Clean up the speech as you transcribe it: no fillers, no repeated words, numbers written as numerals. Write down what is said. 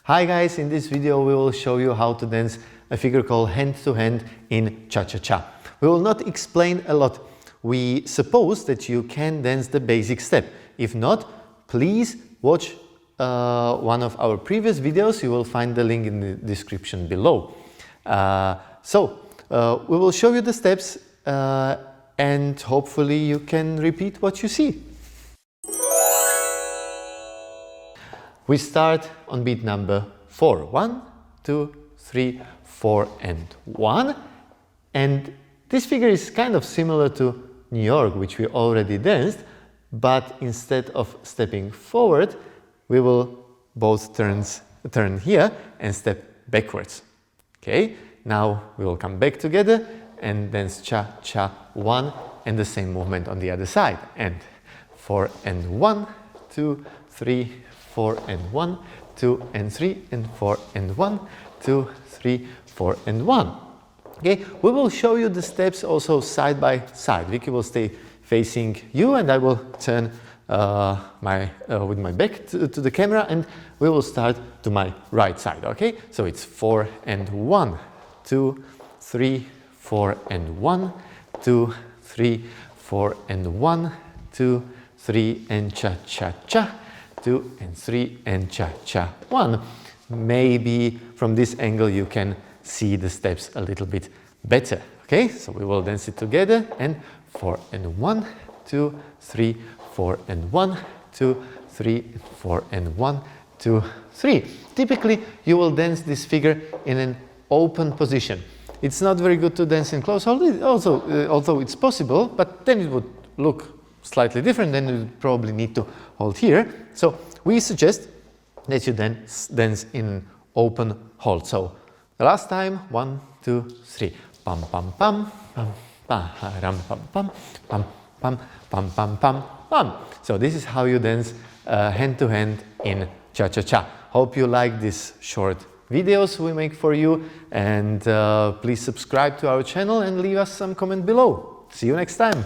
Hi guys, in this video we will show you how to dance a figure called hand to hand in cha-cha-cha. We will not explain a lot. We suppose that you can dance the basic step. If not, please watch one of our previous videos. You will find the link in the description below. We will show you the steps and hopefully you can repeat what you see. We start on beat number 4. 1, 2, 3, 4 and 1. And this figure is kind of similar to New York, which we already danced, but instead of stepping forward, we will both turn here and step backwards. Okay, now we will come back together and dance cha-cha 1 and the same movement on the other side. And 4 and 1, 2, 3, 4 and 1, 2 and 3 and 4 and 1, 2, 3, 4 and 1. Okay, we will show you the steps also side by side. Vicky will stay facing you and I will turn with my back to the camera and we will start to my right side. Okay, so it's 4 and 1, 2, 3, 4 and 1, 2, 3, 4 and 1, 2, 3 and cha-cha-cha. 2 and 3 and cha-cha 1. Maybe from this angle you can see the steps a little bit better. Okay, so we will dance it together and 4 and 1, 2, 3, 4 and 1, 2, 3, 4 and 1, 2, 3. Typically you will dance this figure in an open position. It's not very good to dance in close hold, although it's possible, but then it would look slightly different, then you probably need to hold here. So we suggest that you then dance in open hold. So the last time, 1, 2, 3. Pam pam pam pam pam ram pam pam pam pam pam pam pam pam. So this is how you dance hand to hand in cha-cha-cha. Hope you like these short videos we make for you, and please subscribe to our channel and leave us some comment below. See you next time.